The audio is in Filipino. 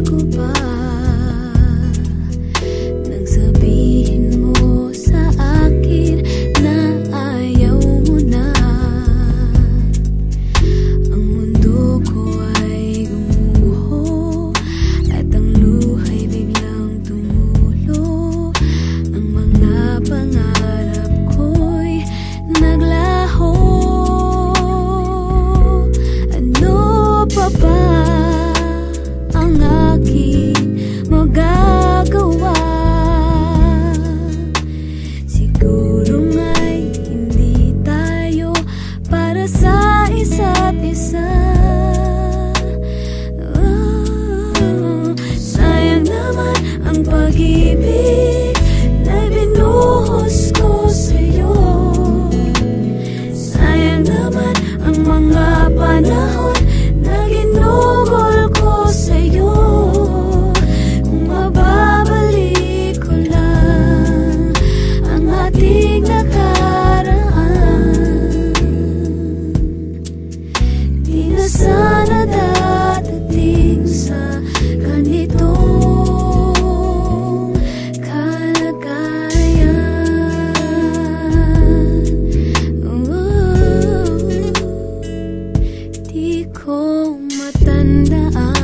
ko ba nang sabihin mo sa akin na ayaw mo na? Ang mundo ko ay gumuho at ang luha'y biglang tumulo. Ang mga pangarap ko'y naglaho. Ano pa ba ang aking magagawa? Siguro nga'y hindi tayo para sa isa't isa. Sayang naman ang pag-ibig na binuhos ko sa'yo. Sayang naman ang mga panahon na ginugol ko sa'yo. Kung mababalik ko lang ang ating nakaraan, di na sana dadating sa ganitong kalagayan. Di ko matandaan